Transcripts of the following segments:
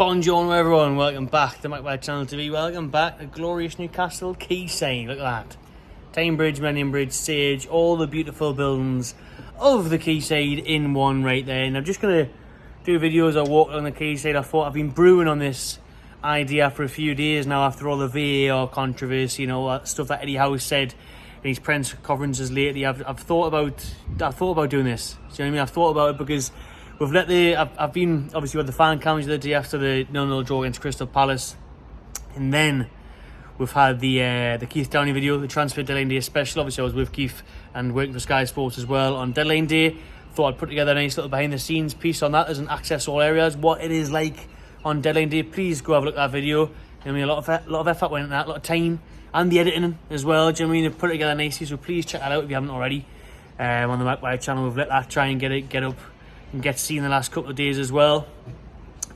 Buongiorno everyone, welcome back to my channel TV. Welcome back to glorious Newcastle quayside. Look at that. Tyne Bridge, Millennium Bridge, Sage, all the beautiful buildings of the quayside in one right there. And I'm just going to do videos of walk on the quayside. I thought I've been brewing on this idea for a few days now after all the VAR controversy, you know, that stuff that Eddie Howe said in his press conferences lately. I've thought about doing this. Do you know what I mean? I've thought about it because we've let I've been obviously with the fan cams the day after the 0-0 draw against Crystal Palace, and then we've had the Keith Downey video, the transfer deadline day special. Obviously I was with Keith and working for Sky Sports as well on deadline day. Thought I'd put together a nice little behind the scenes piece on that. There's an access all areas, what it is like on deadline day. Please go have a look at that video. I mean, a lot of effort went into that, a lot of time, and the editing as well. Do you know what I mean? They've put it together nicely, so please check that out if you haven't already. On the Magpie channel, we've let that try and get up and get seen the last couple of days as well.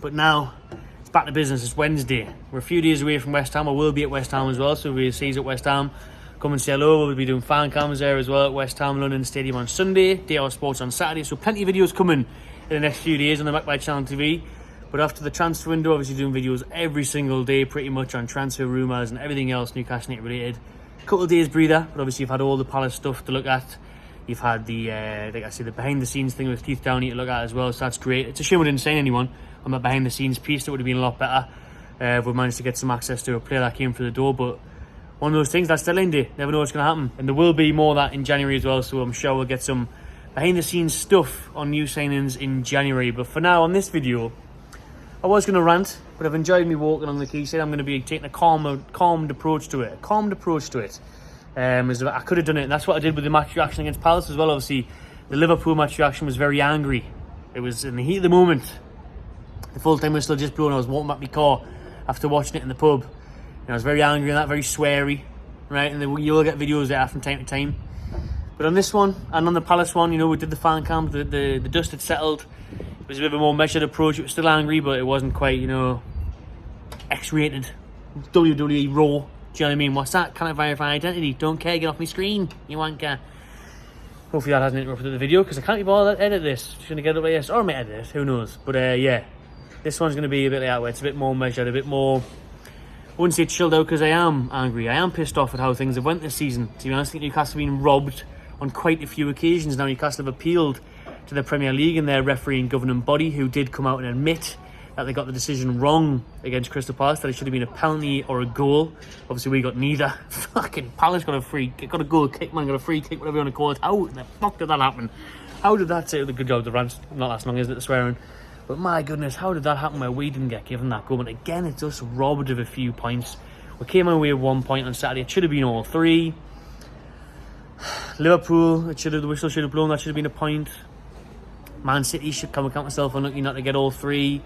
But now it's back to business. It's Wednesday. We're a few days away from West Ham. I will be at West Ham as well, so if you see us at West Ham, come and say hello. We'll be doing fan cams there as well at West Ham London Stadium on Sunday, Day Out Sports on Saturday. So plenty of videos coming in the next few days on the Magpie channel TV. But after the transfer window, obviously doing videos every single day pretty much on transfer rumours and everything else Newcastle United related. Couple of days breather, but obviously you've had all the Palace stuff to look at. You've had the, like I said, the behind the scenes thing with Keith Downey to look at as well, so that's great. It's a shame we didn't sign anyone on that behind the scenes piece. That would have been a lot better if we managed to get some access to a player that came through the door. But one of those things, that's deadline day. Never know what's going to happen. And there will be more of that in January as well, so I'm sure we'll get some behind the scenes stuff on new signings in January. But for now, on this video, I was going to rant, but I've enjoyed me walking on the quayside. I'm going to be taking a calmed approach to it. I could have done it, and that's what I did with the match reaction against Palace as well. Obviously, the Liverpool match reaction was very angry. It was in the heat of the moment. The full time was still just blowing. I was walking back my car after watching it in the pub, and I was very angry and that, very sweary, right? And you'll get videos there from time to time. But on this one, and on the Palace one, you know, we did the fan cam, the dust had settled. It was a bit of a more measured approach. It was still angry, but it wasn't quite, you know, X-rated WWE Raw. Do you know what I mean? What's that? Can't verify identity. Don't care, get off my screen, you wanker. Hopefully that hasn't interrupted the video, because I can't be bothered to edit this. Just going to get it like this, or I might edit it, who knows. But yeah, this one's going to be a bit like that, where it's a bit more measured, a bit more, I wouldn't say chilled out, because I am angry. I am pissed off at how things have went this season. To be honest, I think Newcastle have been robbed on quite a few occasions. Now Newcastle have appealed to the Premier League and their refereeing governing body, who did come out and admit that they got the decision wrong against Crystal Palace, that it should have been a penalty or a goal. Obviously we got neither. Fucking Palace got a goal kick, man, got a free kick, whatever you want to call it. How the fuck did that happen? How did that say? Good job, the rant's not last long, is it, the swearing? But my goodness, how did that happen where we didn't get given that goal? And again, it's just robbed of a few points. We came away with 1 point on Saturday. It should have been all three. Liverpool, the whistle should have blown. That should have been a point. Man City should count myself unlucky not to get all three.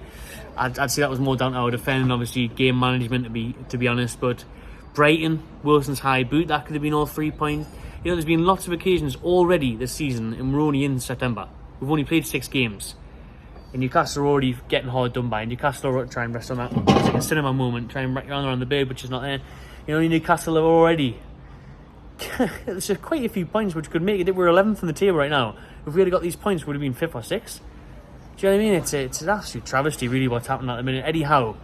I'd say that was more down to our defending, obviously game management to be honest. But Brighton, Wilson's high boot, that could have been all 3 points. You know, there's been lots of occasions already this season, and we're only in September. We've only played 6 games, and Newcastle are already getting hard done by. Newcastle are trying to rest on that. It's like a cinema moment, trying to wrap your arm around the bed, which is not there. You know, Newcastle are already. There's quite a few points which could make it. We're 11th on the table right now. If we had got these points, we would have been 5th or 6th. Do you know what I mean? It's an absolute travesty, really, what's happening at the minute. Eddie Howe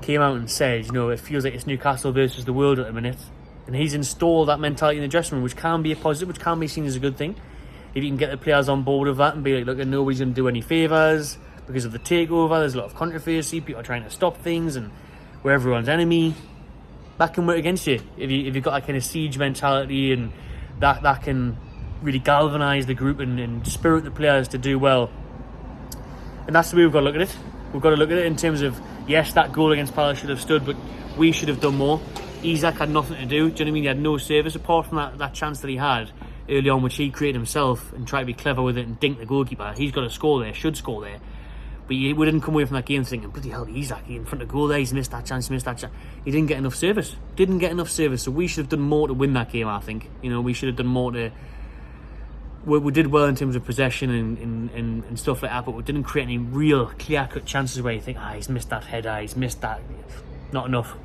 came out and said, you know, it feels like it's Newcastle versus the world at the minute. And he's installed that mentality in the dressing room, which can be a positive, which can be seen as a good thing. If you can get the players on board with that and be like, look, nobody's going to do any favours because of the takeover. There's a lot of controversy. People are trying to stop things, and we're everyone's enemy. That can work against you if you've got that kind of siege mentality, and that can really galvanise the group and spirit the players to do well. And that's the way we've got to look at it. We've got to look at it in terms of, yes, that goal against Palace should have stood, but we should have done more. Isak had nothing to do. Do you know what I mean? He had no service apart from that chance that he had early on, which he created himself and tried to be clever with it and dink the goalkeeper. He's got to score there, should score there. But we didn't come away from that game thinking, bloody hell, Isak in front of goal there, he's missed that chance. He didn't get enough service. So we should have done more to win that game, I think. You know, we should have done more to... We did well in terms of possession and stuff like that, but we didn't create any real clear-cut chances where you think, he's missed that header, he's missed that. Not enough.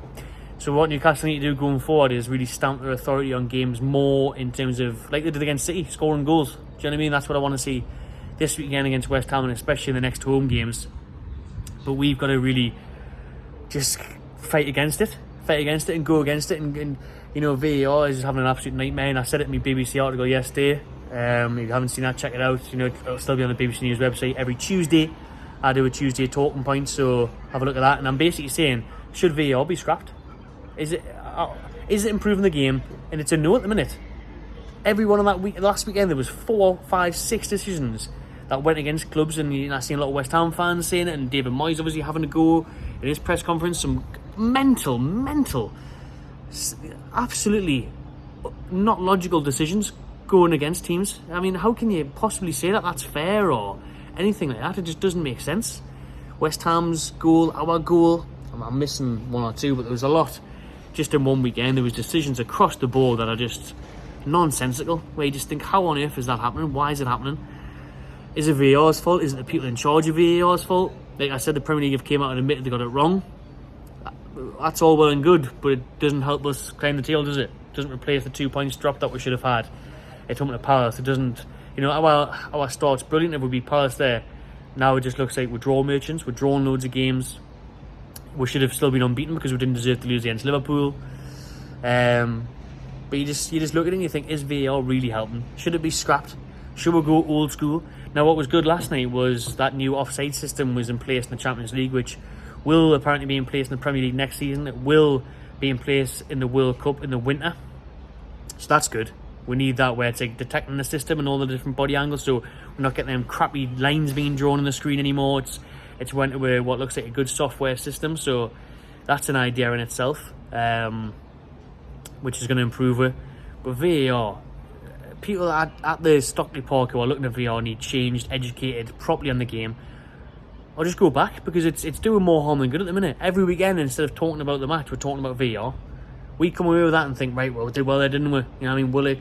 So what Newcastle need to do going forward is really stamp their authority on games more in terms of, like they did against City, scoring goals. Do you know what I mean? That's what I want to see this weekend against West Ham, and especially in the next home games. but we've got to really just fight against it and go against it. And you know, VAR is having an absolute nightmare. And I said it in my BBC article yesterday. If you haven't seen that, check it out. You know, it'll still be on the BBC News website. Every Tuesday I do a Tuesday talking point, so have a look at that. And I'm basically saying, should VAR be scrapped? Is it improving the game? And it's a no at the minute. Every one of that week, last weekend, there was 4, 5, 6 decisions that went against clubs, and I've seen a lot of West Ham fans saying it, and David Moyes obviously having a go in his press conference. Some mental, absolutely not logical decisions going against teams. I mean, how can you possibly say that that's fair or anything like that? It just doesn't make sense. West Ham's goal, our goal, I'm missing one or two, but there was a lot just in one weekend. There was decisions across the board that are just nonsensical, where you just think, how on earth is that happening? Why is it happening? Is it VAR's fault? Is it the people in charge of VAR's fault? Like I said, the Premier League have came out and admitted they got it wrong. That's all well and good, but it doesn't help us climb the tail, does it? It doesn't replace the 2 points drop that we should have had. It's home to Palace. It doesn't, you know, our start's brilliant. If we beat Palace there, now it just looks like we're draw merchants. We're drawing loads of games. We should have still been unbeaten because we didn't deserve to lose against Liverpool. But you just look at it and you think, is VAR really helping? Should it be scrapped? Should we go old school? Now, what was good last night was that new offside system was in place in the Champions League, which will apparently be in place in the Premier League next season. It will be in place in the World Cup in the winter. So that's good. We need that, where it's like detecting the system and all the different body angles, so we're not getting them crappy lines being drawn on the screen anymore. It's went to what looks like a good software system, so that's an idea in itself, which is going to improve it. But VAR, people at the Stockley Park who are looking at VAR need changed, educated properly on the game, or just go back, because it's doing more harm than good at the minute. Every weekend, instead of talking about the match, we're talking about VAR. We come away with that and think, right, well, we did well there, didn't we? You know what I mean? Willock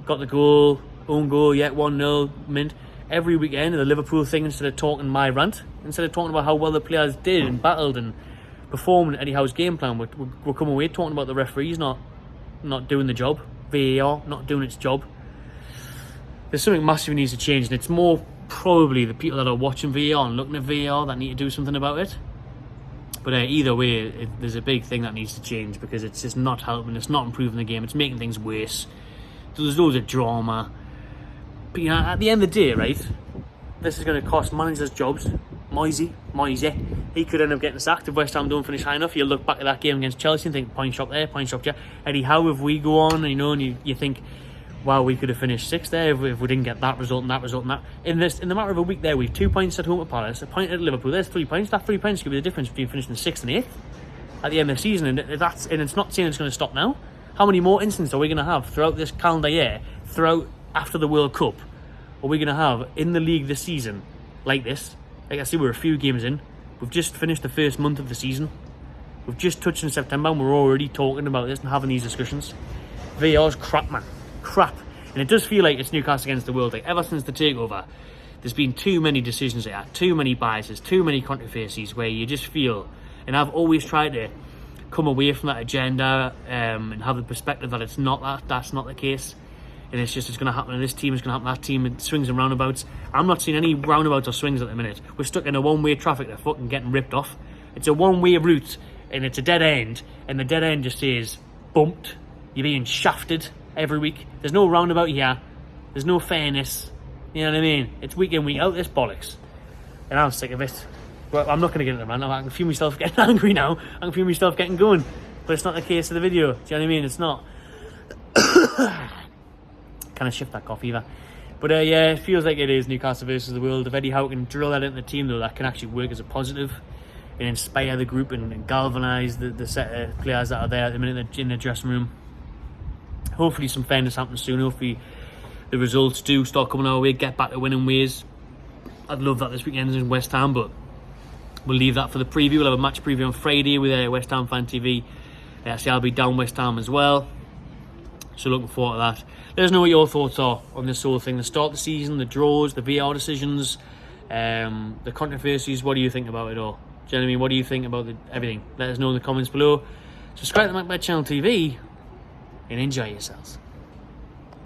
got the goal, own goal, 1-0, mint. Every weekend, the Liverpool thing, instead of talking my rant, instead of talking about how well the players did and battled and performed Eddie Howe's game plan, we'll come away talking about the referees not doing the job, VAR not doing its job. There's something massive needs to change, and it's more probably the people that are watching VAR and looking at VAR that need to do something about it. But either way, there's a big thing that needs to change, because it's just not helping, it's not improving the game, it's making things worse. There's loads of drama. But you know, at the end of the day, right, this is going to cost managers jobs. Moisey, he could end up getting sacked if West Ham don't finish high enough. You'll look back at that game against Chelsea and think, point shot there, point shot there. Eddie Howe, if we go on, you know, and you think, wow, we could have finished 6th there if we didn't get that result and that result and that. In the matter of a week there, we've 2 points at home at Palace, a point at Liverpool. There's 3 points. That 3 points could be the difference between finishing 6th and 8th at the end of the season. And it's not saying it's going to stop now. How many more instances are we going to have throughout this calendar year, after the World Cup, are we going to have in the league this season like this? Like I see, we're a few games in. We've just finished the first month of the season. We've just touched in September and we're already talking about this and having these discussions. VAR's crap, man. Crap. And it does feel like it's Newcastle against the world. Like, ever since the takeover, there's been too many decisions like that, too many biases, too many controversies, where you just feel, and I've always tried to come away from that agenda and have the perspective that it's not that's not the case. And it's going to happen, and this team is going to happen, that team, and swings and roundabouts. I'm not seeing any roundabouts or swings at the minute. We're stuck in a one-way traffic that's fucking getting ripped off. It's a one-way route, and it's a dead end, and the dead end just says, bumped. You're being shafted every week. There's no roundabout here. There's no fairness. You know what I mean? It's week in, week out, this bollocks. And I'm sick of it. Well, I'm not going to get into the rant. I can feel myself getting angry now. I can feel myself getting going. But it's not the case of the video. Do you know what I mean? It's not. Kind of shift that cough either. But yeah, it feels like it is Newcastle versus the world. If Eddie Howe can drill that into the team, though, that can actually work as a positive and inspire the group and galvanise the set of players that are there at the minute in the dressing room. Hopefully some fairness happens soon. Hopefully the results do start coming our way, get back to winning ways. I'd love that this weekend in West Ham, but we'll leave that for the preview. We'll have a match preview on Friday with West Ham Fan TV. Actually, I'll be down West Ham as well. So looking forward to that. Let us know what your thoughts are on this whole thing. The start of the season, the draws, the VAR decisions, the controversies. What do you think about it all? Do you know what I mean? What do you think about everything? Let us know in the comments below. Subscribe to the Mac Channel TV and enjoy yourselves.